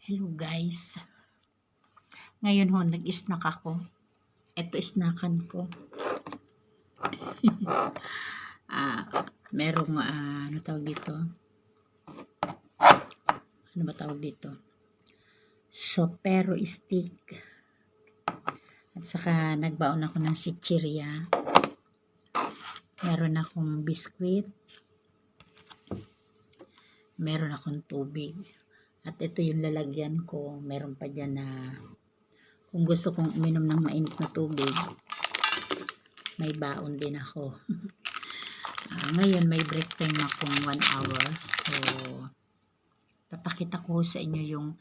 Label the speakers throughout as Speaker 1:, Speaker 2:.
Speaker 1: Hello guys. Ngayon ho, nag-snack ako. Ito snackan ko. Merong, ano tawag dito? Ano ba tawag dito? Sopero stick. At saka nagbaon ako ng chichirya. Meron akong biskwit. Meron akong tubig. At ito yung lalagyan ko. Meron pa dyan na kung gusto kong uminom ng mainit na tubig, may baon din ako. Ngayon may break time akong 1 hour. So, papakita ko sa inyo yung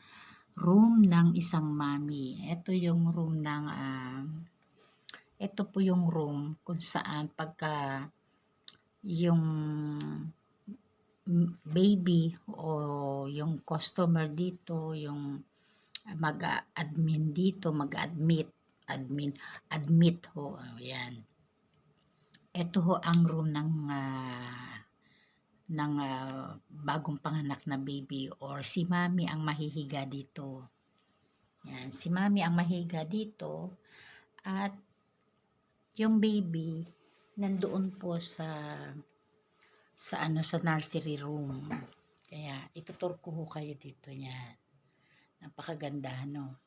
Speaker 1: room ng isang mami. Ito yung room ng, ito po yung room kung saan pagka yung baby o yung customer dito, yung mag-admin dito, admit ho, ayan. Ito ho ang room ng bagong panganak na baby or si mami ang mahihiga dito. Yan, si mami ang mahihiga dito at yung baby nandoon po sa nursery room. Kaya itutur ko ho kayo dito yan. Napakaganda, no?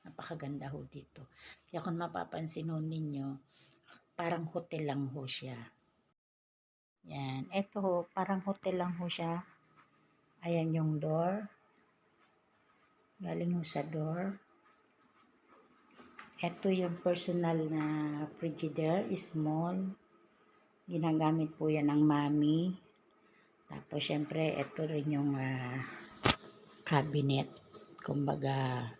Speaker 1: Napakaganda ho dito. Kaya kung mapapansin ho ninyo, parang hotel lang ho siya. Yan. Ito ho, parang hotel lang ho siya. Ayan yung door. Galing ho sa door. Ito yung personal na frigidaire, small. Ginagamit po yan ng mami. Tapos, syempre, ito rin yung cabinet. Kumbaga,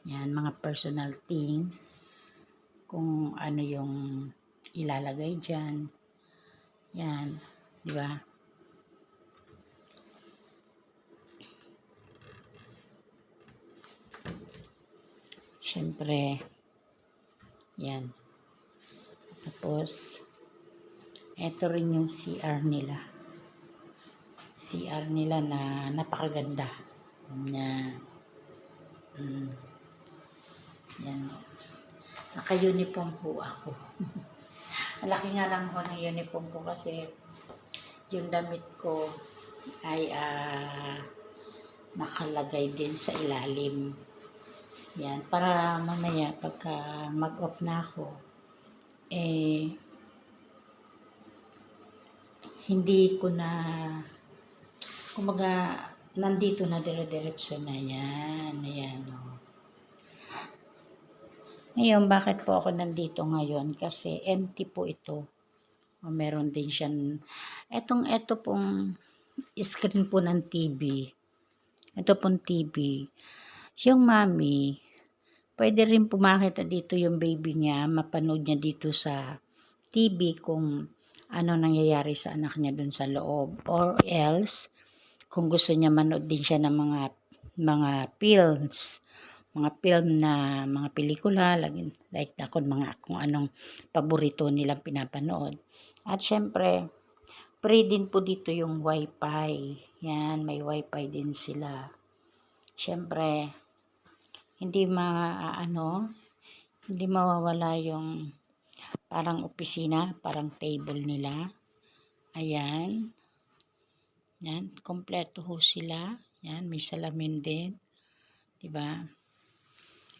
Speaker 1: yan, mga personal things. Kung ano yung ilalagay dyan. Yan, di ba? Siyempre, yan. Tapos, eto rin yung CR nila. CR nila na napakaganda. Yan. Naka-uniform po ako. Malaki nga lang ho ng uniform ko kasi yung damit ko ay nakalagay din sa ilalim. Yan, para mamaya pagka mag-off na ako, hindi ko na, kumbaga, nandito na dire-diretso na yan. Ayan, o. Ngayon, bakit po ako nandito ngayon? Kasi empty po ito. Meron din siyang, eto pong screen po ng TV. Ito pong TV. Yung mami, pwede rin po makita dito yung baby niya, mapanood niya dito sa TV kung ano nangyayari sa anak niya dun sa loob. Or else, kung gusto niya manood din siya ng mga films, mga film na mga pelikula, like kung anong paborito nilang pinapanood. At syempre, free din po dito yung wifi. Yan, may wifi din sila. Syempre, hindi mawawala yung parang opisina, parang table nila. Ayan. Yan, kompleto ho sila. Yan, may salamin din. Diba?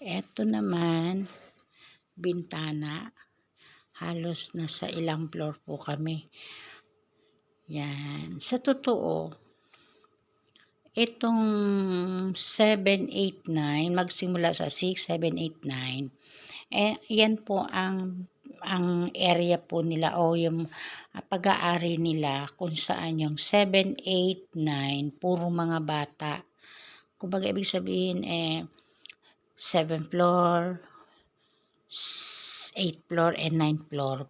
Speaker 1: Eto naman, bintana. Halos nasa ilang floor po kami. Yan. Sa totoo, itong 7, 8, 9, magsimula sa 6, 7, 8, 9, yan po ang area po nila o yung pag-aari nila kung saan yung 7, 8, 9, puro mga bata. Kumbaga, ibig sabihin, 7th floor, 8th floor, and 9th floor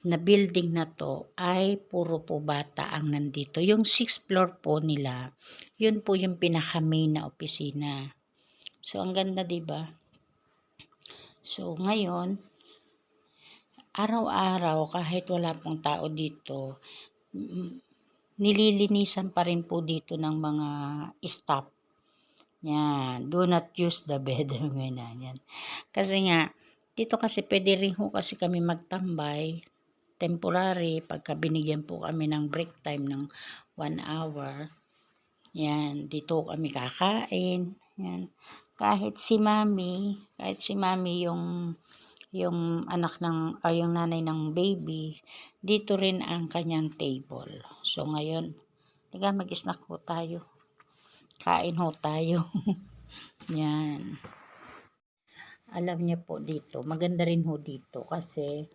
Speaker 1: na building na to ay puro po bata ang nandito. Yung 6th floor po nila, yun po yung pinaka-main na opisina. So, ang ganda, diba? So, ngayon, araw-araw, kahit wala pong tao dito, nililinisan pa rin po dito ng mga staff. Yan, do not use the bed. Yan. Kasi nga, dito kasi pwede rin ho kasi kami magtambay, temporary, pagka binigyan po kami ng break time ng 1 hour. Yan, dito kami kakain. Yan. Kahit si mami yung anak ng, yung nanay ng baby, dito rin ang kanyang table. So ngayon, tiga mag-snack ho tayo. Kain ho tayo. Yan. Alam niyo po dito, maganda rin ho dito kasi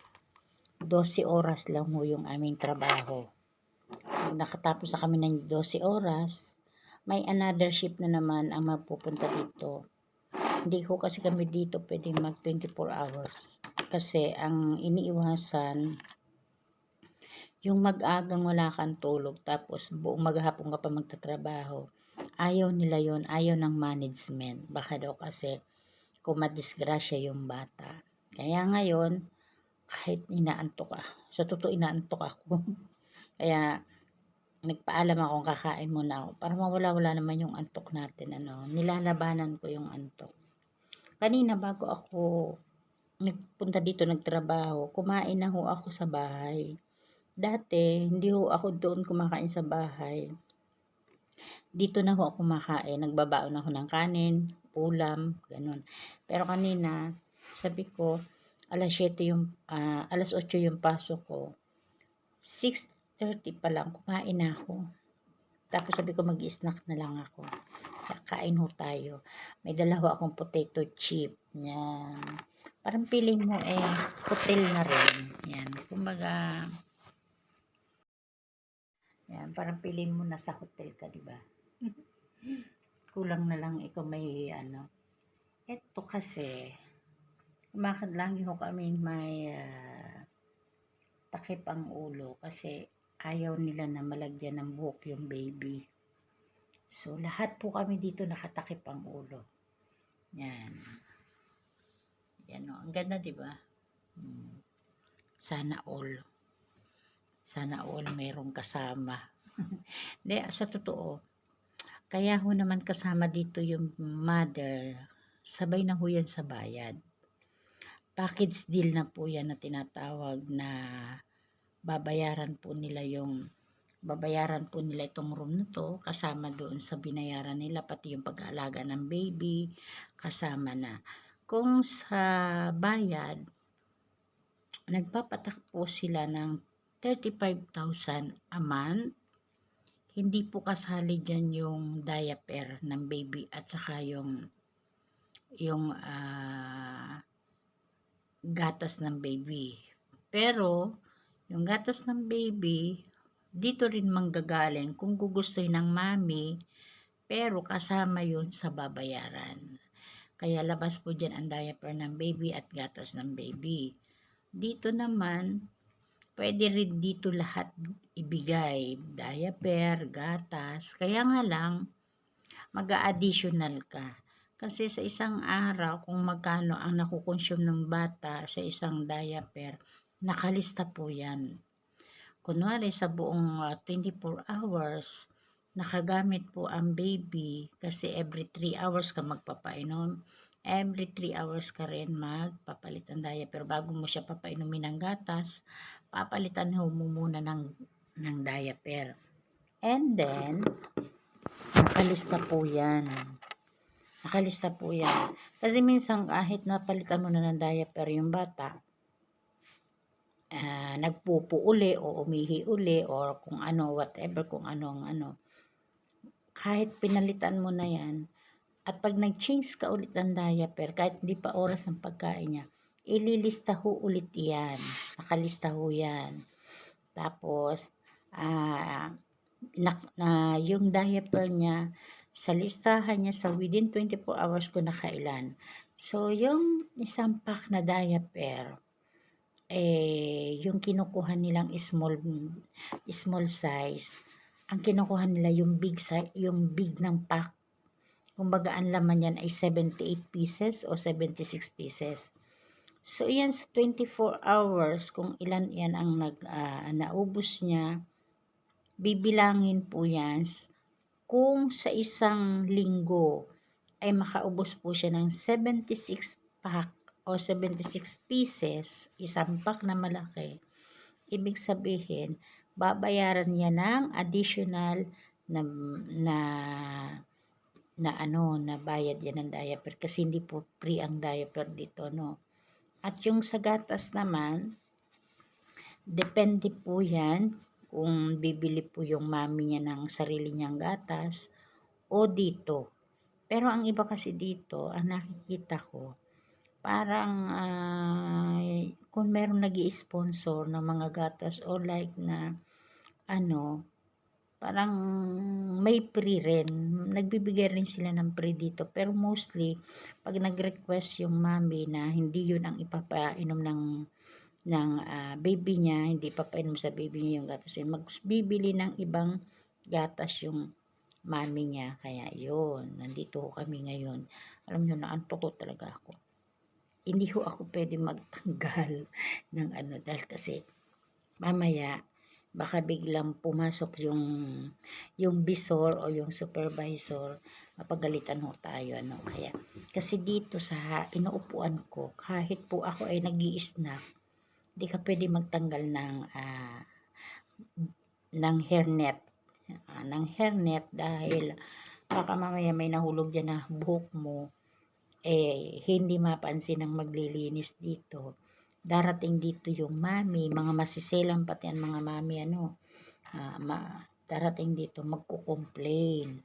Speaker 1: 12 oras lang ho yung aming trabaho. Pag nakatapos na kami ng 12 oras, may another shift na naman ang magpupunta dito. Hindi ho kasi kami dito pwedeng mag 24 hours. Kasi ang iniiwasan, yung mag-agang wala kang tulog tapos buong maghapon ka pa magtatrabaho. Ayaw nila yon, ayaw ng management. Baka daw kasi kung madisgrasya yung bata. Kaya ngayon, kahit inaantok sa totoo inaantok ako. Kaya nagpaalam akong kakain muna ako para mawala-wala naman yung antok natin. Nilalabanan ko yung antok. Kanina bago ako nagpunta dito nagtrabaho, kumain na ho ako sa bahay. Dati, hindi ho ako doon kumakain sa bahay. Dito na ho ako kumakain. Nagbabaon ako ng kanin, ulam, ganun. Pero kanina, sabi ko, alas 8 yung pasok ko. 6:30 pa lang, kumain na ako. Tapos sabi ko, mag-snack na lang ako. Kain ho tayo. May dala ho akong potato chip. Yan. Parang feeling mo hotel na rin. Yan. Kumbaga, yan. Parang feeling mo nasa hotel ka, di ba? Kulang na lang ikaw may Eto kasi, kumakad lang ho kami may takip ang ulo kasi ayaw nila na malagyan ng buhok yung baby. So, lahat po kami dito nakatakip ang ulo. Yan. Yan o. Ang ganda, di ba? Sana all mayroong kasama. Hindi, sa totoo. Kaya ho naman kasama dito yung mother. Sabay na ho yan sa bayad. Package deal na po yan na tinatawag na babayaran po nila itong room na to kasama doon sa binayaran nila pati yung pag-aalaga ng baby kasama na. Kung sa bayad nagpapatak po sila ng 35,000 a month, hindi po kasali dyan yung diaper ng baby at saka yung gatas ng baby. Pero yung gatas ng baby dito rin manggagaling kung gugustuhin ng mami, pero kasama yun sa babayaran. Kaya labas po dyan ang diaper ng baby at gatas ng baby. Dito naman, pwede rin dito lahat ibigay. Diaper, gatas. Kaya nga lang, mag-a-additional ka. Kasi sa isang araw, kung magkano ang nakukonsume ng bata sa isang diaper, nakalista po yan. Kunwari sa buong 24 hours, nakagamit po ang baby kasi every 3 hours ka magpapainom. Every 3 hours ka rin magpapalit ng diaper. Bago mo siya papainumin ng gatas, papalitan mo muna ng diaper. And then, nakalista po yan. Kasi minsan kahit napalitan mo na ng diaper yung bata, nagpupo uli o umihi uli or kung ano, whatever, kung ano. Kahit pinalitan mo na yan, at pag nag-change ka ulit ng diaper, kahit hindi pa oras ng pagkain niya, ililista ho ulit yan. Nakalista ho yan. Tapos, yung diaper niya, sa listahan niya sa within 24 hours ko nakailan. So, yung isang pack na diaper, yung kinukuha nilang small size, ang kinukuha nila yung big size, yung big ng pack. Kumbaga ang laman yan ay 78 pieces o 76 pieces. So yan sa 24 hours kung ilan yan ang naubos niya, bibilangin po yan kung sa isang linggo ay makaubos po siya ng 76 pack o 76 pieces, isang pack na malaki, ibig sabihin, babayaran niya ng additional na, na, na bayad yan ng diaper kasi hindi po free ang diaper dito, no? At yung sa gatas naman, depende po yan kung bibili po yung mami niya ng sarili niyang gatas o dito. Pero ang iba kasi dito, ang nakikita ko, parang kung meron nag-i-sponsor ng mga gatas o like na parang may free rin. Nagbibigay rin sila ng free dito. Pero mostly, pag nag-request yung mami na hindi yun ang ipapainom ng baby niya, hindi papainom sa baby niya yung gatas, magbibili ng ibang gatas yung mami niya. Kaya yun, nandito ho kami ngayon. Alam nyo, naantok ko talaga ako. Hindi ho ako pwede magtanggal ng dahil kasi mamaya baka biglang pumasok yung bisor o yung supervisor, mapagalitan ho tayo, kaya kasi dito sa inuupuan ko, kahit po ako ay nag-i-snack, hindi ka pwede magtanggal ng hairnet, dahil baka mamaya may nahulog dyan na buhok mo, hindi mapansin ng maglilinis dito. Darating dito yung mami, mga masiselang pati ang mga mami, darating dito, magko-complain.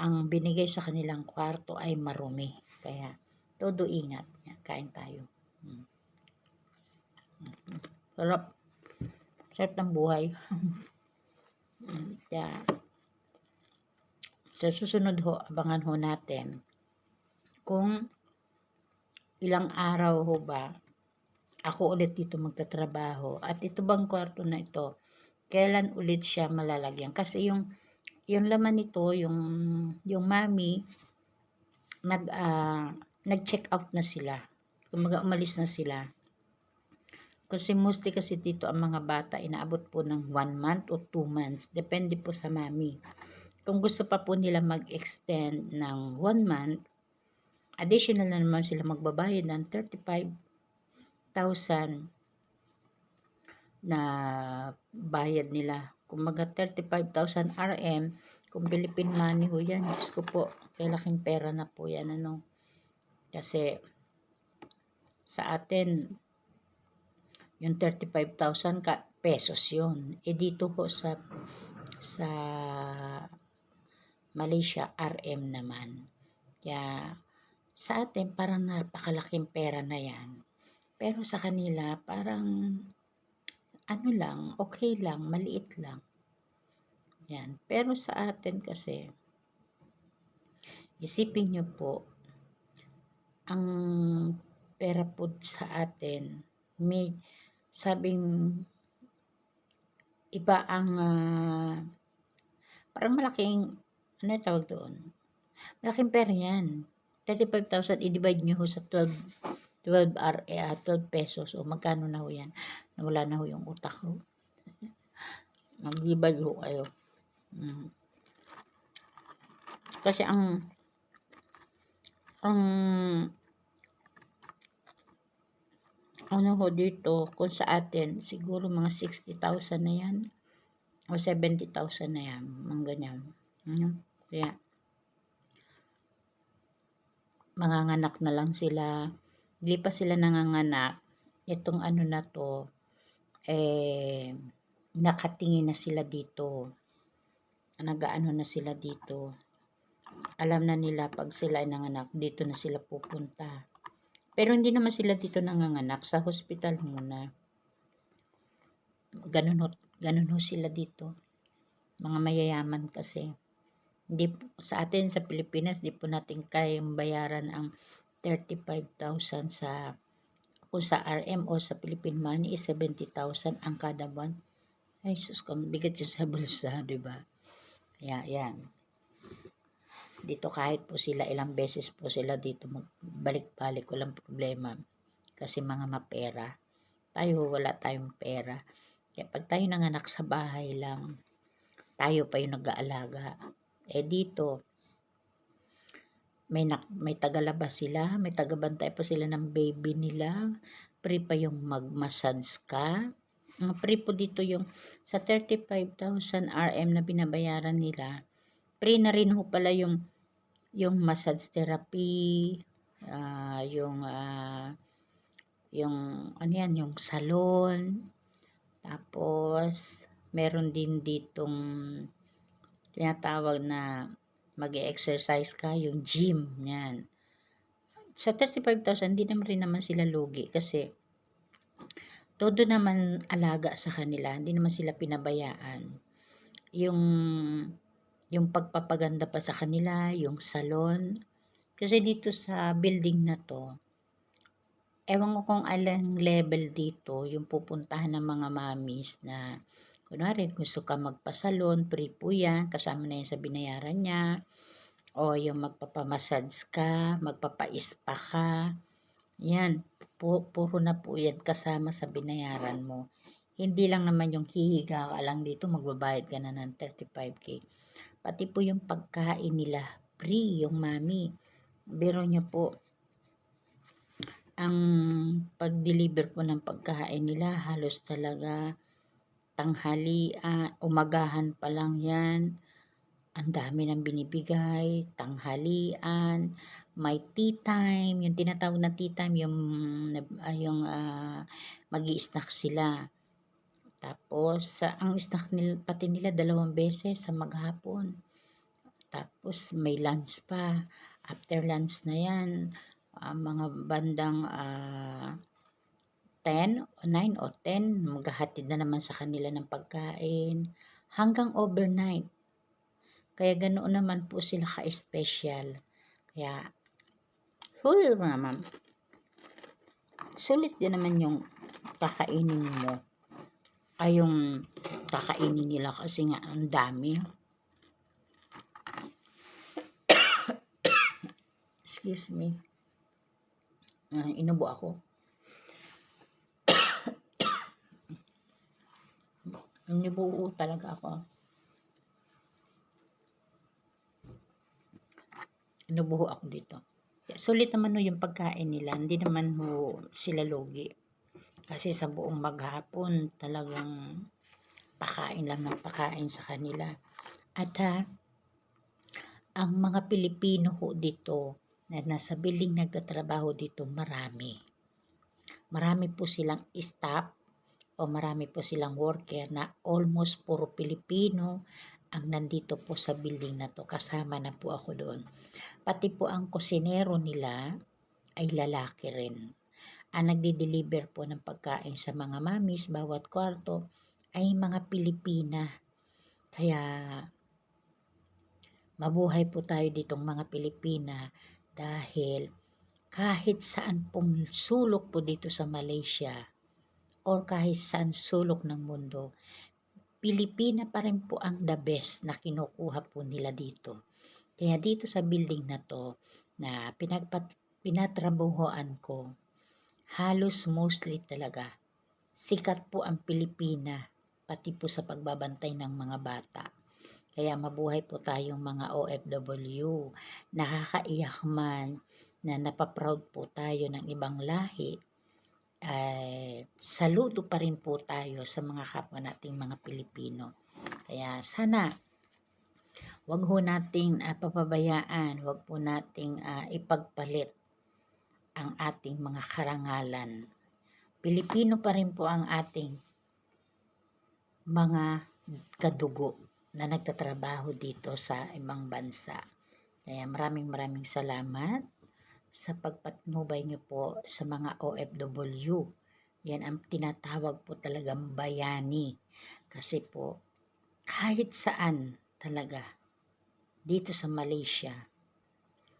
Speaker 1: Ang binigay sa kanilang kwarto ay marumi. Kaya, todo ingat. Yan, kain tayo. Sarap. Sarap ng buhay. Kaya, sa susunod ho, abangan ho natin kung ilang araw ho ba ako ulit dito magtatrabaho at ito bang kwarto na ito, kailan ulit siya malalagyan. Kasi yung laman nito, yung mami, nag-check out na sila. Kumaga umalis na sila. Kasi mostly kasi dito ang mga bata, inaabot po ng 1 month o 2 months. Depende po sa mami. Kung gusto pa po nila mag-extend ng 1 month, additional na naman sila magbabayad ng 35,000 na bayad nila. Kung mga 35,000 RM, kung Philippine money ho yan, Diyos ko po, kaya laking pera na po yan, Kasi, sa atin, yung 35,000 pesos yun. Dito ho sa Malaysia, RM naman. Kaya, sa atin, parang napakalaking pera na yan. Pero sa kanila, parang lang, okay lang, maliit lang. Yan. Pero sa atin kasi, isipin nyo po, ang pera po sa atin, may sabing iba ang parang malaking, tawag doon? Malaking pera yan. 35,000, i-divide nyo ho sa 12 pesos. O magkano na ho yan? Nawala na ho yung utak ko. Mag-divide ho kayo. Kasi ang ho dito, kung sa atin, siguro mga 60,000 na yan. O 70,000 na yan. Mga ganyan. Kaya, manganganak na lang sila. Hindi pa sila nanganganak. Itong na to, nakatingin na sila dito. Nagaano na sila dito. Alam na nila pag sila ay nanganak, dito na sila pupunta. Pero hindi naman sila dito nanganganak. Sa hospital muna. Ganun ho sila dito. Mga mayayaman kasi. Hindi, sa atin sa Pilipinas, di po natin kayang bayaran ang 35,000 kung sa RM o sa Philippine money is 70,000 ang kada buwan. Ay, sus, bigat yun sa bulsa, di ba? Kaya, yan. Dito kahit po sila, ilang beses po sila dito magbalik-balik, walang problema. Kasi mga mapera. Tayo, wala tayong pera. Kaya pag tayo nanganak sa bahay lang, tayo pa yung nag-aalaga. Dito, may tagalabas sila, may tagabantay pa sila ng baby nila, free pa yung mag-massage ka. Free po dito yung sa 35,000 RM na binabayaran nila, free na rin ho pala yung massage therapy, yung ano yan, yung salon, tapos meron din ditong tinatawag na mag-exercise ka, yung gym, yan. Sa 35,000, hindi naman rin naman sila lugi kasi todo naman alaga sa kanila, hindi naman sila pinabayaan. Yung pagpapaganda pa sa kanila, yung salon. Kasi dito sa building na to, ewan ko kung alang level dito, yung pupuntahan ng mga mommies na, kunwari, gusto ka magpasalon, free po yan, kasama na yan sa binayaran niya. O yung magpapamassage ka, magpapa-spa ka, yan, puro na po yan kasama sa binayaran mo. Hindi lang naman yung hihiga ka lang dito, magbabayad ka na ng 35K. Pati po yung pagkain nila, free yung mami. Biro nyo po, ang pag-deliver po ng pagkain nila, halos talaga tanghalian, umagahan pa lang yan. Ang dami ng binibigay, tanghalian, may tea time, yung tinatawag na tea time, yung magi-snack sila. Tapos, ang snack nila, pati nila 2 beses sa maghapon. Tapos, may lunch pa. After lunch na yan, mga bandang 10, 9 o 10, maghahatid na naman sa kanila ng pagkain. Hanggang overnight. Kaya ganoon naman po sila ka-special. Kaya, sulit din naman yung kakainin mo. Ay yung kakainin nila kasi nga ang dami. Excuse me. Inubo ako. Inubo talaga ako. Inubo ako dito. Sulit naman no yung pagkain nila. Hindi naman ho sila lugi. Kasi sa buong maghapon talagang pakain lang ng pakain sa kanila. At ang mga Pilipino ho dito na nasa building nagtatrabaho dito, marami. Marami po silang staff o marami po silang worker na almost puro Pilipino ang nandito po sa building na to. Kasama na po ako doon. Pati po ang kusinero nila ay lalaki rin. Ang nagdi-deliver po ng pagkain sa mga mamis bawat kwarto ay mga Pilipina. Kaya mabuhay po tayo ditong mga Pilipina dahil kahit saan pong sulok po dito sa Malaysia or kahit saan sulok ng mundo, Pilipina pa rin po ang the best na kinukuha po nila dito. Kaya dito sa building na to na pinatrabuhoan ko, halos mostly talaga, sikat po ang Pilipina, pati po sa pagbabantay ng mga bata. Kaya mabuhay po tayong mga OFW, nakakaiyak man na napaproud po tayo ng ibang lahi, saludo pa rin po tayo sa mga kapwa nating mga Pilipino. Kaya sana, wag ho nating papabayaan, wag po nating ipagpalit ang ating mga karangalan. Pilipino pa rin po ang ating mga kadugo na nagtatrabaho dito sa ibang bansa. Kaya maraming salamat sa pagpatnubay niyo po sa mga OFW. Yan ang tinatawag po talagang bayani. Kasi po, kahit saan talaga, dito sa Malaysia,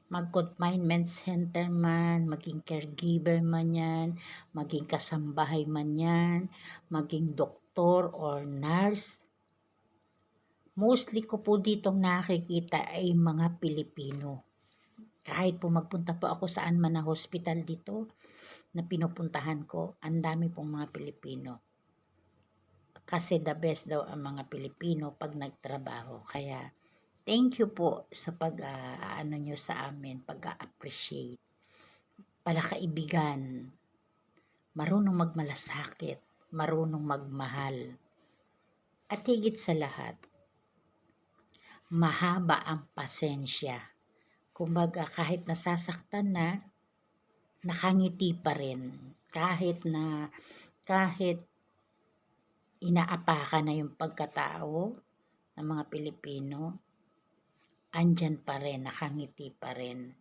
Speaker 1: mag-confinement center man, maging caregiver man yan, maging kasambahay man yan, maging doktor or nurse, mostly ko po ditong nakikita ay mga Pilipino. Kahit po magpunta po ako saan man na hospital dito na pinupuntahan ko, ang dami pong mga Pilipino. Kasi the best daw ang mga Pilipino pag nagtrabaho. Kaya thank you po sa ano nyo sa amin, pag-appreciate. Palakaibigan, marunong magmalasakit, marunong magmahal. At higit sa lahat, mahaba ang pasensya. Kumbaga kahit nasasaktan na, nakangiti pa rin. Kahit inaapakan na yung pagkatao ng mga Pilipino, andyan pa rin, nakangiti pa rin.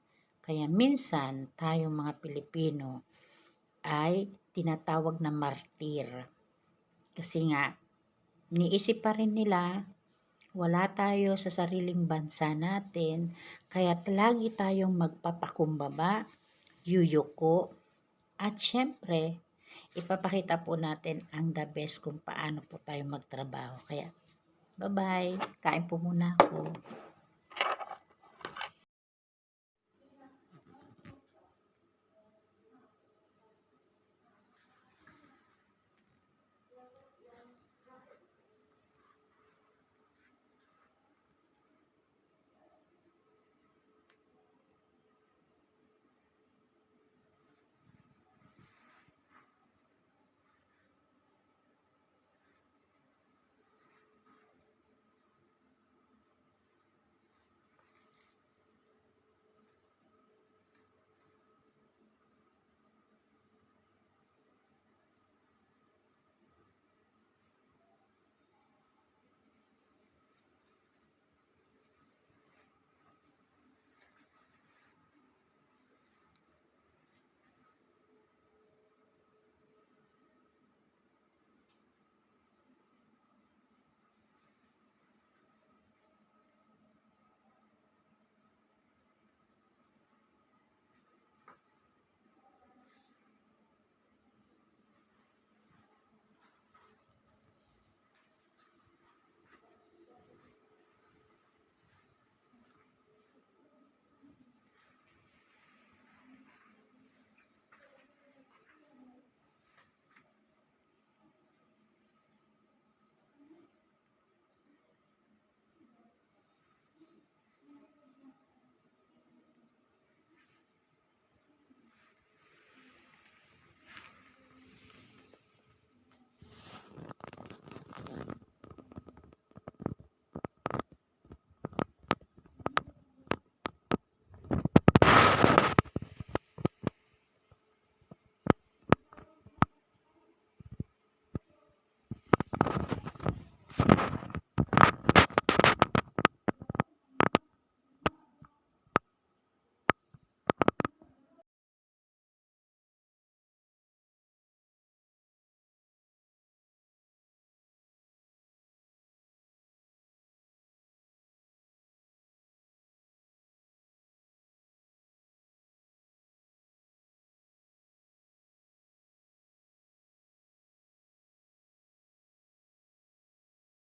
Speaker 1: Kaya minsan, tayong mga Pilipino ay tinatawag na martir. Kasi nga, niisip pa rin nila, wala tayo sa sariling bansa natin, kaya lagi tayong magpapakumbaba, yuyuko, at syempre, ipapakita po natin ang the best kung paano po tayo magtrabaho. Kaya, bye-bye, kain po muna ako.